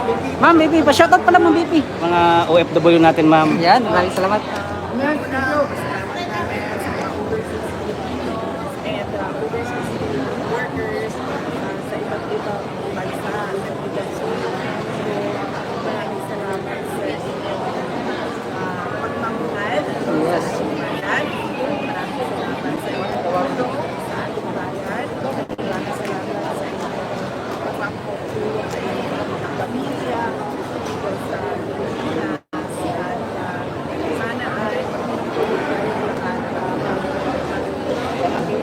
Ma'am, BP, pa-shoutout pala mo, BP. Mga OFW natin, ma'am. Yan, maraming salamat. And overseas workers sa iba't ibang bansa at ibang sila. So, maraming salamat sa inyong pagmamahal Yes. sa ating bayan. Maraming salamat sa inyong tulong sa ating bayan. Maraming salamat sa inyong pagpapatulong sa inyong mga pamilya dito sa Pilipinas. At sana ay magpapatuloy tayo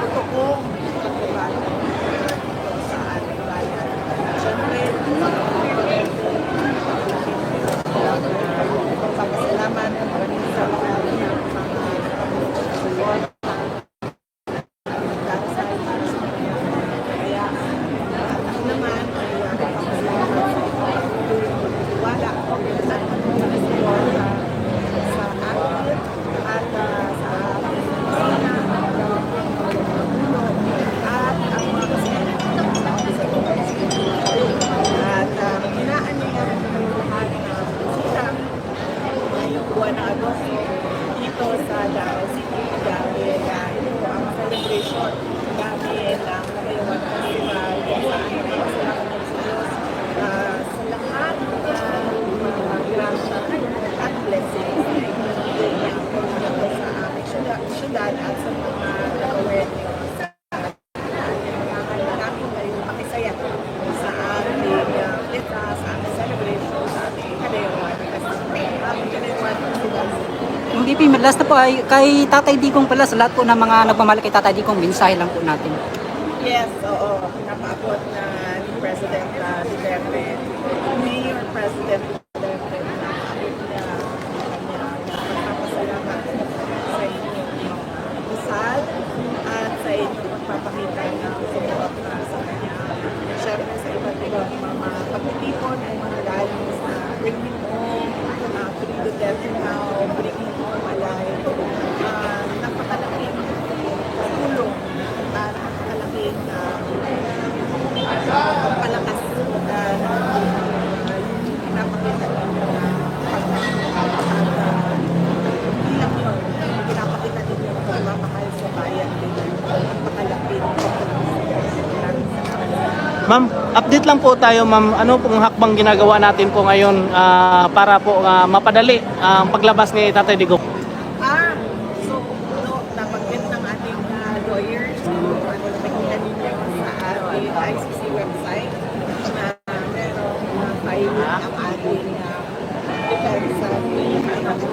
at totoong pagbabago dito sa ating bayan. Siyempre, pagpapasalamat maraming sa mga support dasal para sa kanya. Kaya ako naman ay nagpapasalamat sa wala at suporta sa akin at sa aking opisina at ang mga kasama at inaanihan ng lahat na bisita ngayong buwan ng Agosto dito sa Davao City dahil ito ang celebration dahil ang Kalayawan Festival kung saan nagpapasalamat ng Diyos sa lahat ng mga grasya at blessings na ibinigay niya dito sa aming syudad at sa mga nag-wedding sa namin ngayong makisaya sa aming pita, sa aming celebration, sa aming Kalayawan Festival. Yung BP, last na po ay kay Tatay Digong pala, sa lahat po ng mga nagmamahal kay Tatay Digong, mensahe lang po natin. Yes, oo. Pinapaabot na ni President Duterte, Mayor President Duterte, pinapaabot niya ang kanyang pagpapasalamat sa inyong dasal at sa inyong pagpapakita ng suporta sa kanya. Siyempre sa iba't ibang mga pagtitipon ay mga values na bring me home, bring Duterte now, bring me home alive. Napakalaking tulong at napakalaking pagpalakas pinapakita ninyo na bilang yun, pinapakita ninyo na pagmamahal sa bayan ninyo. Napakalaking maraming salamat. Ma'am, update lang po tayo, ma'am. Ano pong hakbang ginagawa natin po ngayon para po mapadali ang paglabas ni Tatay Digong? So, nabanggit ng ating lawyers, nakikita ninyo sa ating ICC website na merong filing ang ating defense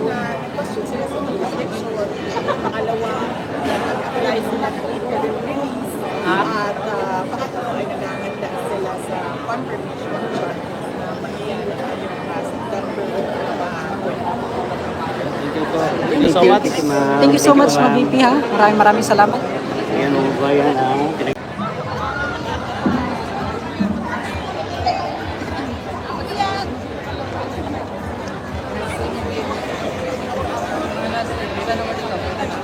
na question sila sa jurisdiction. Pangalawa, nag-apply sila ng interim release. At pangatlo ay nagaganda sila sa confirmation charge na mangyayari yung September 20. Thank you so much. Thank you so much, ma'am BP, ha. Maraming salamat. Ayan o ba yan ang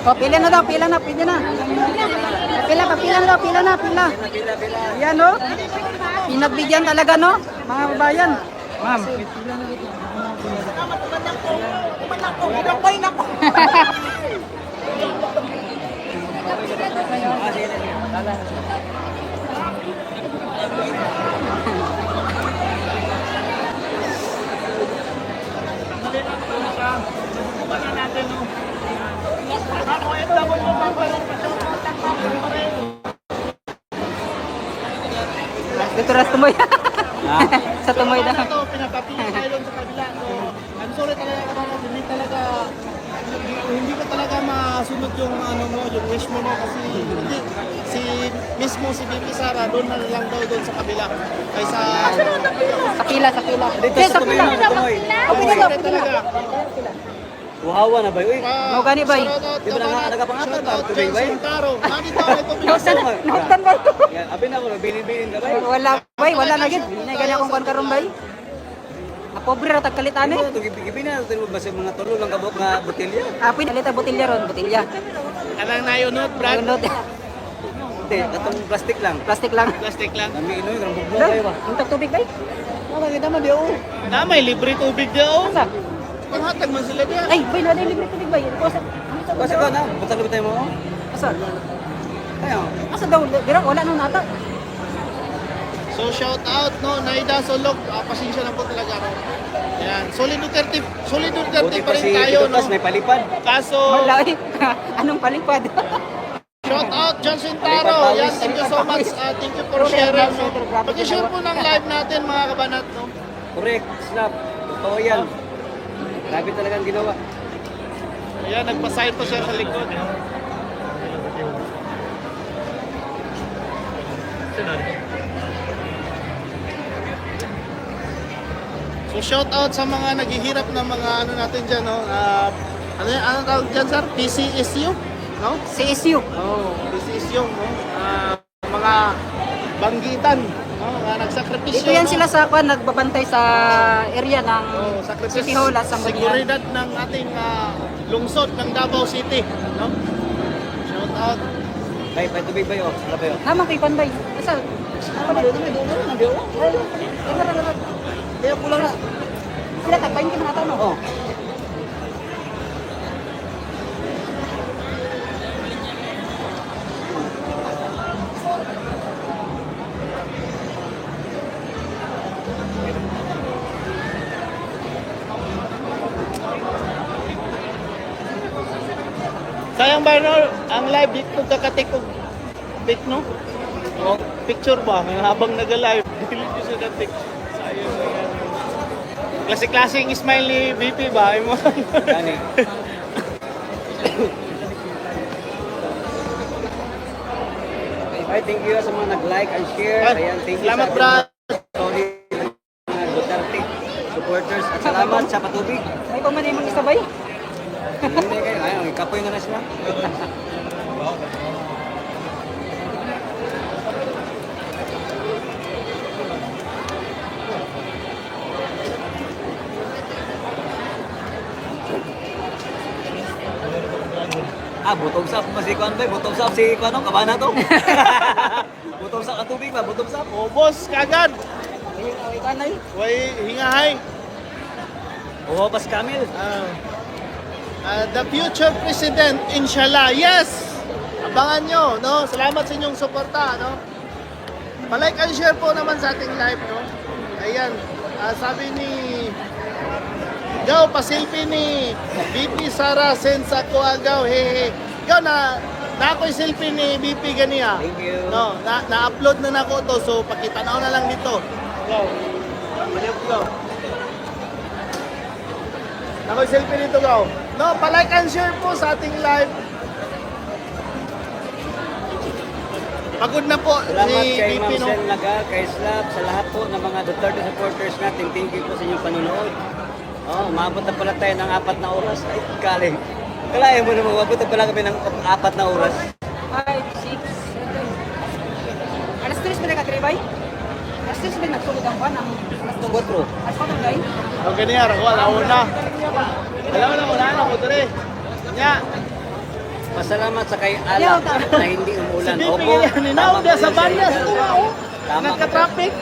Oh, pila na daw, pila na, pila na. Pila pa, pila na daw, pila na, pila. Ayan, no? Pinagbigyan talaga, no? Mga kabayan. Ma'am. Dito ras tumoy. Sa tumoy na. Ito, pinapapili tayo doon sa kabila. So, I'm sorry talaga kapatid, hindi ko talaga masunod yung ano mo, yung wish mo kasi hindi si mismo si Bibi Sara doon na lang daw doon sa kabila. Kaysa Sa pila, sa pila. Dito Eh, sa tumoy na, sa tumoy. Pila daw, pila. talaga. Uhawa na ba? Uy, Mau gani, bay? Di ba na nagapangatan Shout ba? out Tubig, Jan bay? Sintaro. Nandito ito Nautan, nautan ba? Yan, abi na ko, bilin-bilin ka ba? Wala, bay, wala na gid. Hindi gani akong kuan karon, bay. Pobre ra tagkalitane. Ano, gibi na, ito ba sa mga tulo lang kabok nga botelya? Apoy dalit botilya ron, botilya. Kanang nayunod, Brad. Ayun, Hindi, atong plastic lang. plastic lang. Plastic lang. Nami inoy, karang bugbo Dai, kayo ba? untak tubig bay. Nakakita mo, di ako. Na may libre tubig daw. Asa? Panghatag man sila diya. Ay, bay, wala libre tubig ba? Asa? Kasi ko na, buta na tayo mo. Asa? Ayo. Asa daw? Dira, wala nung nata. So shout out no, Naida Solog, pasensya na po talaga no. Yan, solid Duterte Buti pa pa rin si tayo no. Tutas may palipad. Kaso Wala eh. Anong palipad? shout out Johnson Taro. Yan, thank you so much. Thank you for sharing no. Pag-share po ng live natin mga kabanat no. Correct, slap. Totoo yan. Grabe talagang ginawa. Ayan, nagpa-side pa siya sa likod. So shout out sa mga naghihirap na mga ano natin dyan, no? Ano tawag dyan, sir? PCSU? No? CSU. Oh, PCSU, no? Mga banggitan, no? Mga nagsakripisyo. Dito yan no? sila sa kwan, nagbabantay sa area ng Oh, sakripisyo. City Hall at Sangguniang. Seguridad ng ating lungsod ng Davao City, no? Shout out. Bay, may tubig ba yun? Sala ba yun? Naman kay Panbay. Asa? Ano ba dito? May dulo na diyo. Kaya kulang na. Sila tagpayin ka mga tao, no? Oh. Sayang ba no, ang live dito kakatikog pic no? O, picture ba? Habang nag-live, delete ko sa datik. Sayang na yan. Klase-klaseng smile ni VP ba? Ay mo. Gani. Ay, thank you sa mga nag-like and share. Ayan, thank you Salamat, sa Brad. solid mga Duterte supporters. At salamat sa patubig. May pamanay mong isabay. Hindi kayo. Ayun, ikapoy na sila. Butong sap pa si Kwan ba? Butong sap si Kwan, kabana to. Butong sap ang tubig ba? Butong sap. O boss, kagad. Ayun, away ka na yun. Way hingahay. Oo, pas Camil. The future president, inshallah. Yes! Abangan nyo, no? Salamat sa inyong suporta, no? Palike and share po naman sa ating live, no? Ayan, sabi ni Gaw, pasilpi ni BP Sara Sensa ko agaw, hehe. Gaw, na ako'y selfie ni BP ganiya. Thank you. No, na-upload na nako to, so pakita na lang dito. Gaw. Baliw ko, Gaw. Ako'y selfie dito, Gaw. No, palike and share po sa ating live. Pagod na po Salamat si kay BP, Ma'am no? Sen Laga, kay Slap, sa lahat po ng mga Duterte supporters natin. Thank you po sa inyong panonood. Umabot na pala tayo ng 4 na oras. Ay, galing. Kalahin mo naman, umabot na pala kami ng 4 na oras. 5, 6, 7. Alas 3 ba nag-atribay? Alas 3 ba nagsulod ang kwan? Alas 2. 4. Alas 4 guys? Ang ganyan, ako, alaon na. Alaon na ko, dere. Nya, Pasalamat sa kay Ala na hindi si umulan. BP Opo, ganyan, tama ninaw po dia yun sa siya. banda sa tunga, oh. Tama po. Nagka-traffic.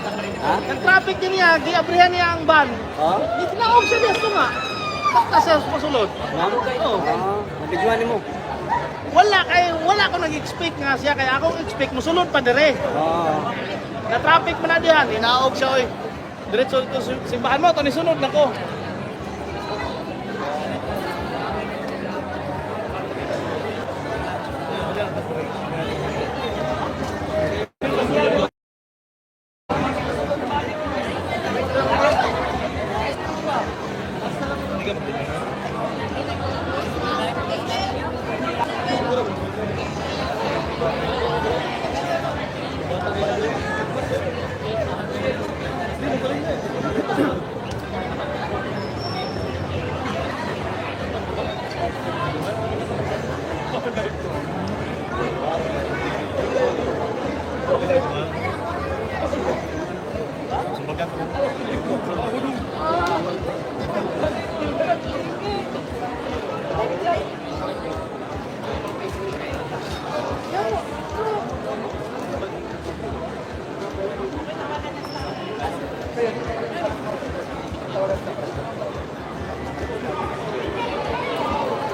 Ha? Nag-traffic din niya, giabrihan niya ang van. Oh? Di tinaog siya diya sa tunga. Bakta siya pasulod. Ma'am? Oo. Mabidyohan mo. Wala ko nag-expect nga siya, kaya ako expect musulod pa dire. Oo. Na-traffic man na diyan, inaog siya, oy. Diretso ito, simbahan mo, ito ni sunod na ko.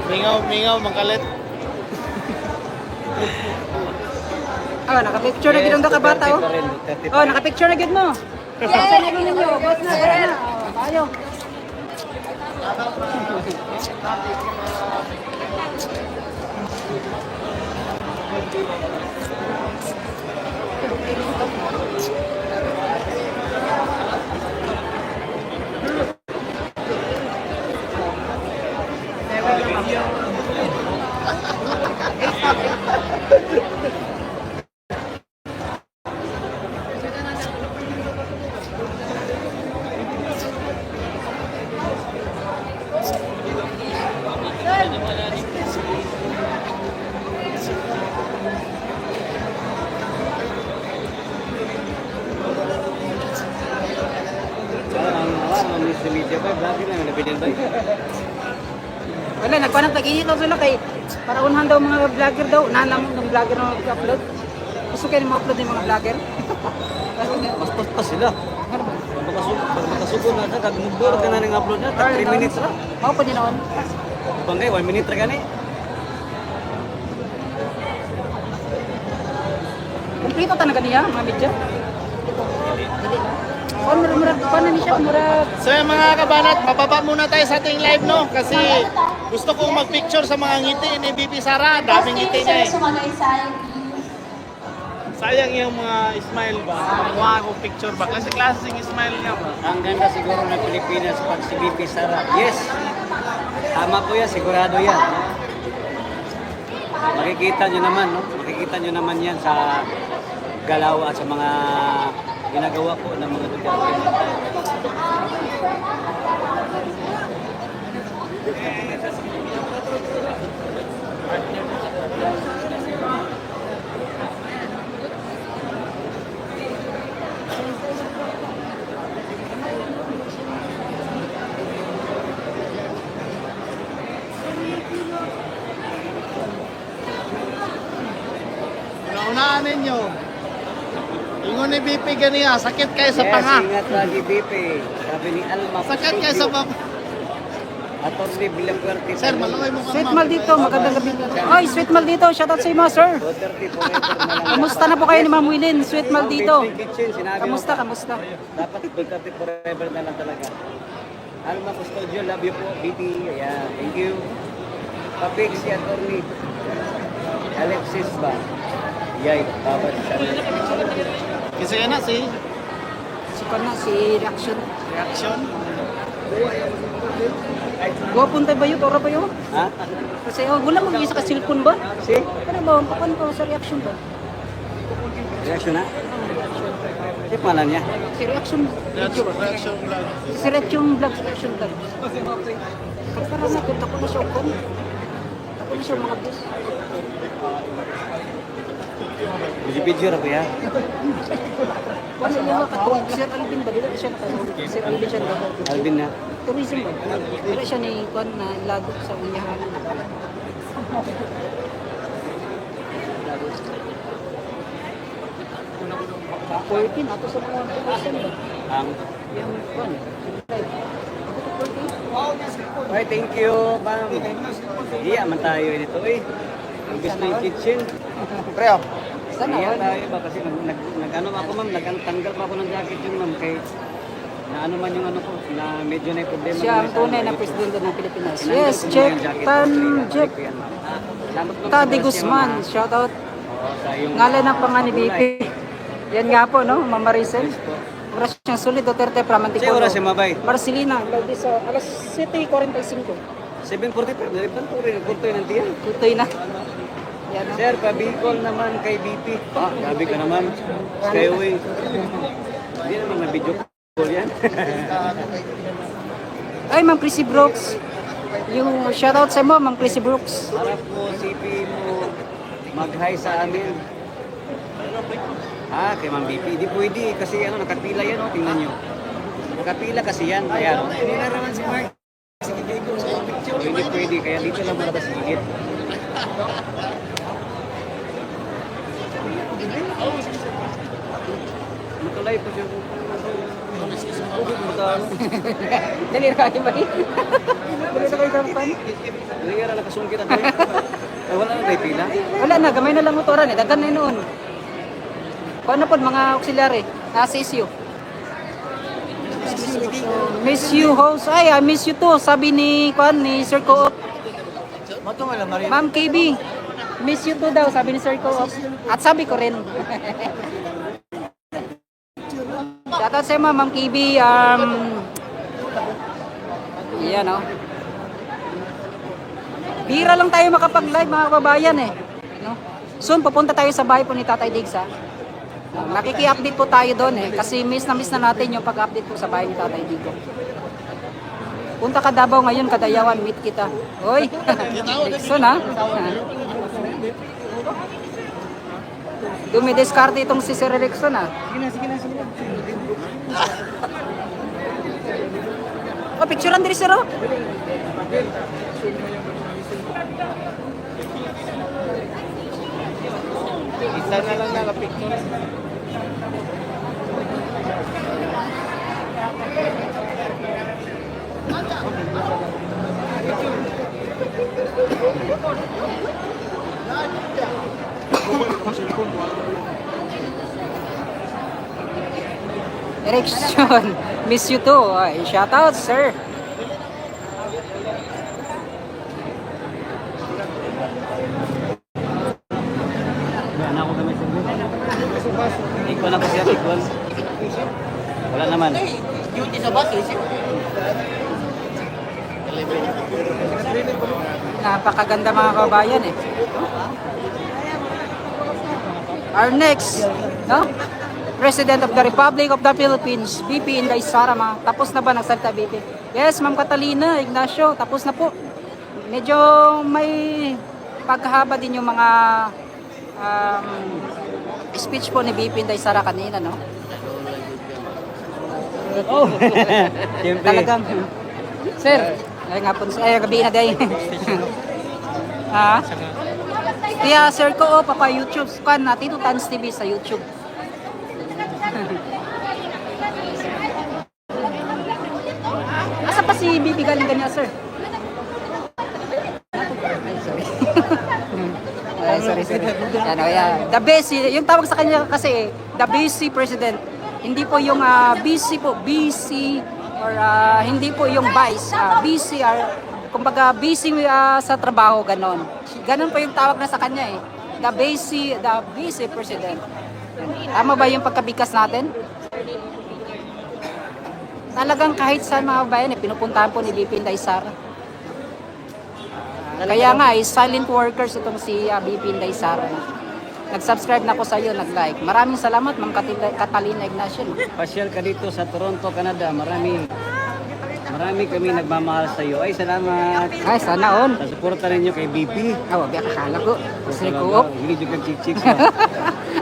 Mingaw, mangkalit. Oh, nakapicture na gid ang kabata oh. Oh, nakapicture na gid mo. Yes, na gid ninyo. Bot na, dara na. Oh, ayo. Media ba? Vlogger lang, nabidin ba? Wala, nagpanang tag-init daw sila kay para unhan daw mga vlogger daw. Nanam ng vlogger na mag-upload. Gusto kayo ma-upload yung mga vlogger? Mas pa sila. Pag makasuko na sa kagmugdor ka na ng upload na, 3 minutes ra. Mao pa din noon. Bangkay, 1 minute ra gani. Kumplito talaga niya, mga video. Dili na. Paano niya siya? Murag. So yung mga kabanat, mababa muna tayo sa ating live, no? Kasi gusto kong mag-picture sa mga ngiti ni BP Sara. Daming ngiti niya eh. Sayang yung mga smile ba? Mukha akong picture ba? Kasi klaseng smile niya ba? Ang ganda siguro ng Pilipinas pag si BP Sara. Yes! Tama po yan, sigurado yan. Makikita nyo naman, no? Makikita nyo naman yan sa galaw at sa mga ginagawa po ng mga Duterte. Naunaan ninyo. Ingon ni BP ganiya, sakit kayo sa panga. Yes, ingat lagi BP. Sabi ni Alma. Sakit kayo sa panga. Atty. Villafuerte. Sir, malungay mo Sweet Mal dito, magandang gabi. Oy, Sweet Mal dito. Shoutout sa iyo, sir. Duterte forever na lang. Kamusta na po kayo ni Ma'am Wilin? Sweet Mal dito. Kitchen, sinabi Kamusta, mo. kamusta? Dapat Duterte forever na lang talaga. Alma Custodio, love you po. BP, ayan. Thank you. Papik si Atty. Alexis ba? Yay, babad siya. Kasi na si Si Kana, si Reaction. reaction. Gwapo tayo ba yun? Tora ba yun? Ha? Kasi wala mo isa ka cellphone ba? Si? Ano ba? Papan ko sa Reaction ba? Reaction na? Ano pangalan niya? Si Reaction video ba? Reaction vlog. Si Reaction vlog, si Reaction vlog. Pagkara na, kunta ko na siya ukon. Ako na siya mga bis. Video ra ba ya? Ano niya katulog? Sir Alvin ba? Dito siya nakatulog. Sir Alvin siya nakatulog. Alvin na. Tourism ba? Pero siya ni Kwan na lagok sa unyahan. Fourteen, ato sa mga tourism ba? Ang Yung Kwan. Ay, thank you, ma'am. Iya man tayo dito eh. Ang gusto yung kitchen. Preo. Sana Iya all. tayo ba kasi nag-ano ako ma'am, nagtanggal pa ako ng jacket yun ma'am kay na ano man yung ano ko na medyo na problema. Siya ang tunay na presidente ng Pilipinas. Yes, check Tan Jeff Tadi Guzman. Shout out. Ngalan ng pangan ni BP. Yan nga po, no? Mama Maricel. Oras siyang sulit, Duterte, Sa Pramanticolo. oras si Mabay. Marcelina, lagi sa alas 7:45. 7:45, dali pa po rin, punto yun ang tiyan. Tutoy na. Yan, no? Sir, pabikol naman kay BP. Ah, gabi ka naman. Skyway. Hindi naman na video call yan. Ay, Ma'am Chrissy Brooks. Yung shoutout sa mo, Ma'am Chrissy Brooks. Harap po, CP mo, mag-hi sa amin. Ah, kay Ma'am BP. Hindi pwede kasi ano, nakapila yan, oh, tingnan nyo. Nakapila kasi yan. Ayan. Hindi na naman si Mark. Hindi pwede, kaya dito lang muna sa higit. Matulay po siya. Dali na kayo ba? Dali na kayo kampan. Dili ra nakasungkit ako. Wala na tayo pila. Wala na, gamay na lang motoran eh. Dagan na yun noon. Kung ano po, mga auxiliary. Assist you. Miss you, host. Ay, I miss you too. Sabi ni Sir Coop. Mato nga lang Maria. Ma'am KB, miss you too daw, sabi ni Sir Coop. At sabi ko rin. Shoutout sa Ma'am KB. Yan o. Bira lang tayo makapag-live mga kababayan eh. No? Soon pupunta tayo sa bahay po ni Tatay Diggs ha. Nakiki-update po tayo doon eh. Kasi miss na natin yung pag-update po sa bahay ni Tatay Diggs. Punta ka Davao ngayon, Kadayawan, meet kita. Hoy, Dixon ha. Dumidiskarte itong si Sir Erickson ha. Sige na. Oh, picturean diri sir oh. Isa na lang na picture. Erickson, miss you too. Ay, shout out sir. Wala ako gamit sa buhay. Ikaw na ko siya, ikaw. Wala naman. Duty sa bus, isip. Napakaganda mga kabayan eh. Our next, no? President of the Republic of the Philippines, BP Inday Sara. Tapos na ba nagsalita BP? Yes, Ma'am Catalina Ignacio, tapos na po. Medyo may paghaba din yung mga speech po ni BP Inday Sara kanina, no? Oh. Siyempre. Talagang, sir, ay nga po, ay gabi na day. Ha? Kaya sir ko, papa YouTube, kan natin ito Tans TV sa YouTube. Asa pa si Bibi galing ganyan, sir? Ay, sorry. Ano, yeah. The busy, yung tawag sa kanya kasi, the busy president. Hindi po yung busy po, busy, or hindi po yung vice. Busy, kumbaga busy sa trabaho, ganon. Ganon po yung tawag na sa kanya eh. The busy president. Tama ba yung pagkabigkas natin? Talagang kahit saan mga bayan, pinupuntahan po ni BP Inday Sara. Kaya nga, silent workers itong si BP Inday Sara. Nag-subscribe na ako sa iyo, nag-like. Maraming salamat, Ma'am Catalina Ignacio. Pasyal ka dito sa Toronto, Canada. Marami kami nagmamahal sa iyo. Ay, salamat. Ay, sana all. Sa suporta ninyo kay BP. Wag akala ko. Sir Coop. Hindi juga chick-chick.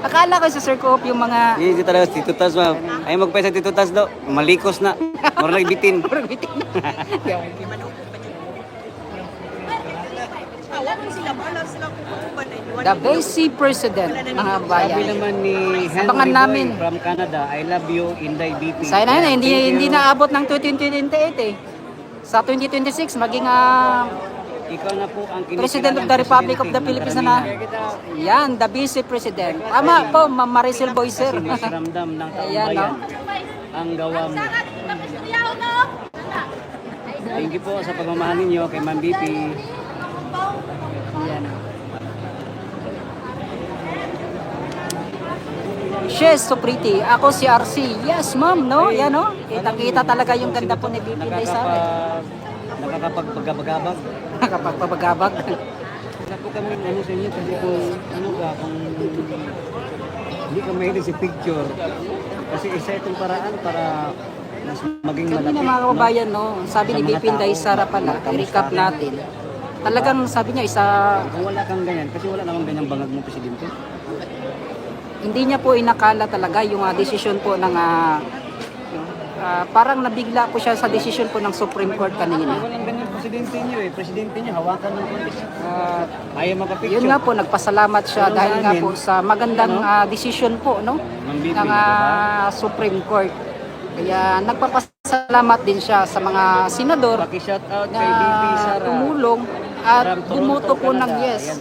Akala ko si Sir Coop yung mga... Hindi talaga si Tito Tas, ma'am. Ay, magpesa Tito Tas daw. Malikos na. Mura bitin. The busy president, mga bayan. Sabi naman ni Abangan Henry namin. Boy from Canada, I love you, Inday BP. Sana na, Thank you. hindi naabot ng 2028 eh. Sa 2026, maging Ikaw na po ang President of the Republic of the Philippines na. Yan, the busy president. Tama po, Ma'am Maricel Boyser. Kasi mas ramdam ng taong Ayan, no? bayan ang gawa mo. Thank you po sa pagmamahal ninyo kay Ma'am BP. Yan. She's so pretty. Ako si RC. Yes, ma'am, no? Yan, no? Kita-kita talaga yung ganda po ni BP Inday Sara. Nakakapagpagabagabag. Nakapagpabagabag. Wala po kami ano sa inyo kasi kung ano ka, kung hindi ka mahilig sa picture. Kasi isa itong paraan para mas maging Kami malapit. na mga kababayan, no? Sabi ni Sa mga BP Inday tao, Sara pala, i-recap natin. Talagang sabi niya, Kung wala kang ganyan, kasi wala namang ganyang bangag mo presidente. hindi niya po inakala talaga yung desisyon po ng parang nabigla po siya sa desisyon po ng Supreme Court kanina. Walang ganyang presidente niyo eh. Presidente niyo, hawakan ng pulis. Ayaw magka-picture. Yun nga po, nagpasalamat siya Ano dahil nga namin? po sa magandang desisyon po, no? Ng BP, Ng diba? Supreme Court. Kaya nagpapasalamat din siya sa mga senador Paki-shout out na kay BP Sara. tumulong at From Toronto, bumoto po ng Canada. yes. Ayan,